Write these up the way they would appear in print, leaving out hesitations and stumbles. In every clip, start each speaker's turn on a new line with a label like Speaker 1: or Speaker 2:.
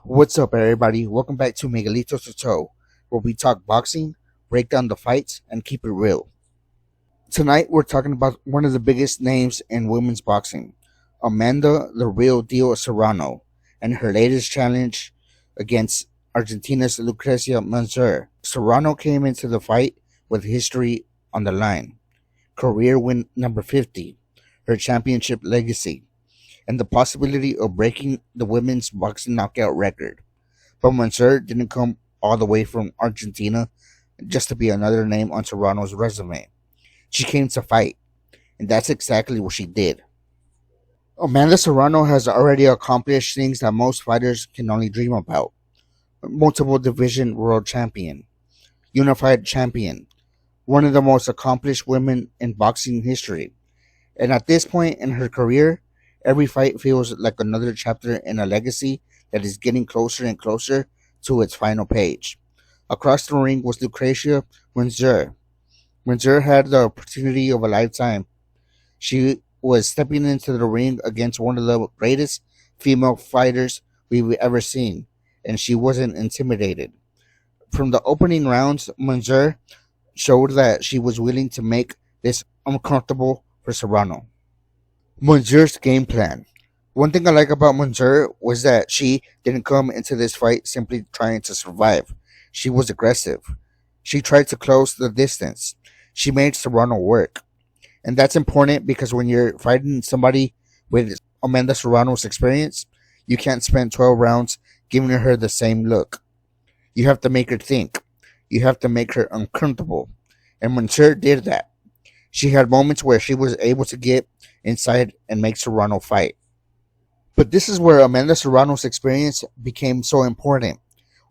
Speaker 1: What's up, everybody? Welcome back to Miguelito To Toe, where we talk boxing, break down the fights, and keep it real. Tonight, we're talking about one of the biggest names in women's boxing, Amanda "The Real Deal" Serrano, and her latest challenge against Argentina's Lucrecia Manzur. Serrano came into the fight with history on the line, career win number 50, her championship legacy, and the possibility of breaking the women's boxing knockout record. But Manzur didn't come all the way from Argentina just to be another name on Serrano's resume. She came to fight, and that's exactly what she did. Amanda Serrano has already accomplished things that most fighters can only dream about. Multiple division world champion, unified champion, one of the most accomplished women in boxing history. And at this point in her career, every fight feels like another chapter in a legacy that is getting closer and closer to its final page. Across the ring was Lucrecia Manzur. Manzur had the opportunity of a lifetime. She was stepping into the ring against one of the greatest female fighters we've ever seen, and she wasn't intimidated. From the opening rounds, Manzur showed that she was willing to make this uncomfortable for Serrano. Manzur's game plan. One thing I like about Manzur was that she didn't come into this fight simply trying to survive. She was aggressive. She tried to close the distance. She made Serrano work. And that's important because when you're fighting somebody with Amanda Serrano's experience, you can't spend 12 rounds giving her the same look. You have to make her think. You have to make her uncomfortable. And Manzur did that. She had moments where she was able to get inside and make Serrano fight. But this is where Amanda Serrano's experience became so important.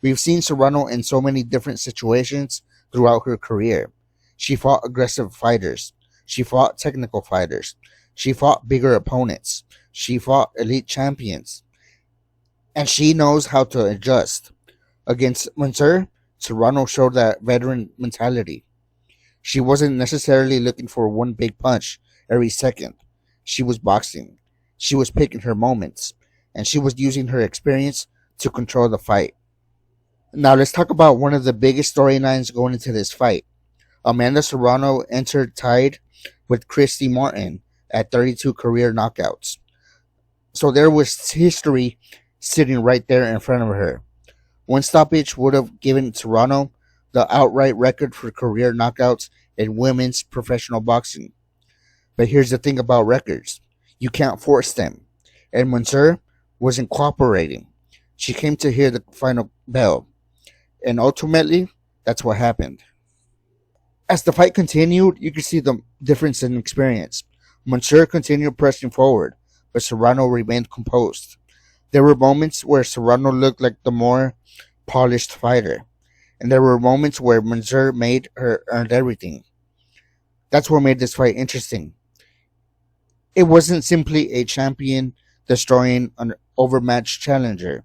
Speaker 1: We've seen Serrano in so many different situations throughout her career. She fought aggressive fighters. She fought technical fighters. She fought bigger opponents. She fought elite champions. And she knows how to adjust. Against Manzur, Serrano showed that veteran mentality. She wasn't necessarily looking for one big punch every second. She was boxing. She was picking her moments. And she was using her experience to control the fight. Now let's talk about one of the biggest storylines going into this fight. Amanda Serrano entered tied with Christy Martin at 32 career knockouts. So there was history sitting right there in front of her. One stoppage would have given Serrano the outright record for career knockouts in women's professional boxing. But here's the thing about records. You can't force them. And Manzur wasn't cooperating. She came to hear the final bell. And ultimately, that's what happened. As the fight continued, you could see the difference in experience. Manzur continued pressing forward, but Serrano remained composed. There were moments where Serrano looked like the more polished fighter, and there were moments where Manzur made her earn everything. That's what made this fight interesting. It wasn't simply a champion destroying an overmatched challenger.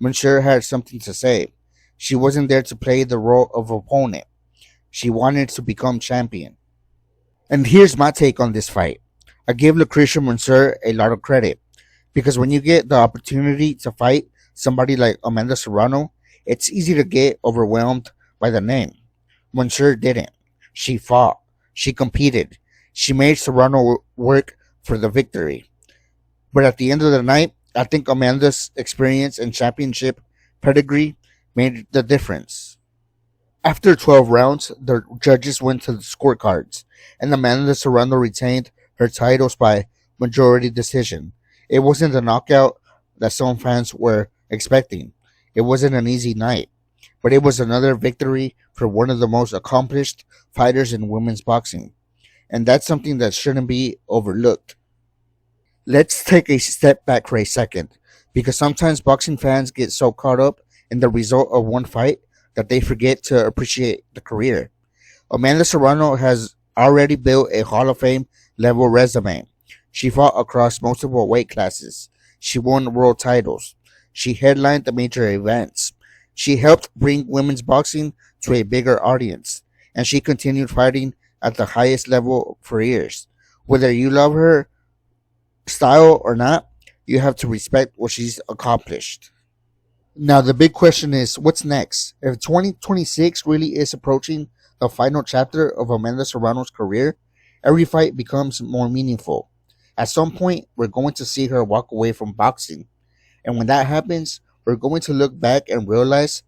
Speaker 1: Manzur had something to say. She wasn't there to play the role of opponent. She wanted to become champion. And here's my take on this fight. I give Lucrecia Manzur a lot of credit because when you get the opportunity to fight somebody like Amanda Serrano, it's easy to get overwhelmed by the name. Manzur didn't. She fought. She competed. She made Serrano work for the victory. But at the end of the night, I think Amanda's experience and championship pedigree made the difference. After 12 rounds, the judges went to the scorecards, and Amanda Serrano retained her titles by majority decision. It wasn't the knockout that some fans were expecting. It wasn't an easy night, but it was another victory for one of the most accomplished fighters in women's boxing. And that's something that shouldn't be overlooked. Let's take a step back for a second, because sometimes boxing fans get so caught up in the result of one fight that they forget to appreciate the career. Amanda Serrano has already built a Hall of Fame level resume. She fought across multiple weight classes. She won world titles. She headlined the major events. She helped bring women's boxing to a bigger audience. And she continued fighting at the highest level for years. Whether you love her style or not, you have to respect what she's accomplished. Now, the big question is what's next? If 2026 really is approaching the final chapter of Amanda Serrano's career, every fight becomes more meaningful. At some point, we're going to see her walk away from boxing. And when that happens, we're going to look back and realize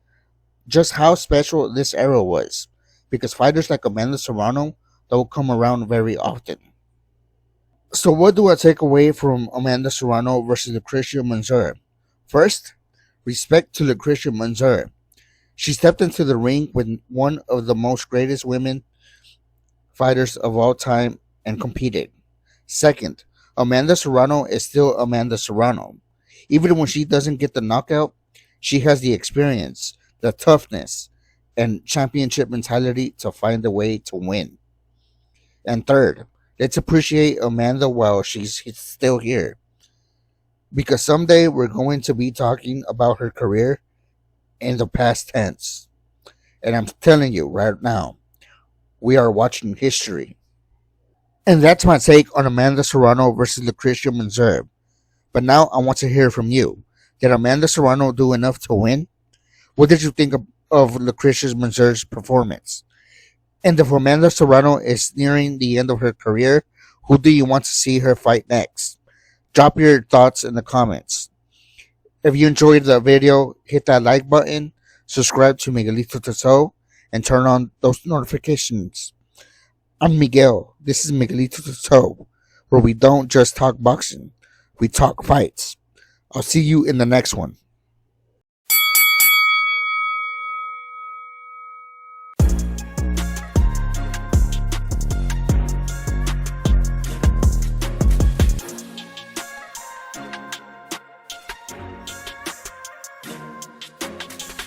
Speaker 1: just how special this era was. Because fighters like Amanda Serrano don't come around very often. So, what do I take away from Amanda Serrano versus Lucrecia Manzur? First, respect to Lucrecia Manzur. She stepped into the ring with one of the most greatest women fighters of all time and competed. Second, Amanda Serrano is still Amanda Serrano. Even when she doesn't get the knockout, she has the experience, the toughness, and championship mentality to find a way to win. And third, let's appreciate Amanda while she's still here. Because someday we're going to be talking about her career in the past tense. And I'm telling you right now, we are watching history. And that's my take on Amanda Serrano versus Lucrecia Manzur. But now I want to hear from you. Did Amanda Serrano do enough to win? What did you think of Lucrecia Manzur's performance? And if Amanda Serrano is nearing the end of her career, who do you want to see her fight next? Drop your thoughts in the comments. If you enjoyed the video, hit that like button, subscribe to Miguelito To Toe, and turn on those notifications. I'm Miguel. This is Miguelito To Toe, where we don't just talk boxing, we talk fights. I'll see you in the next one.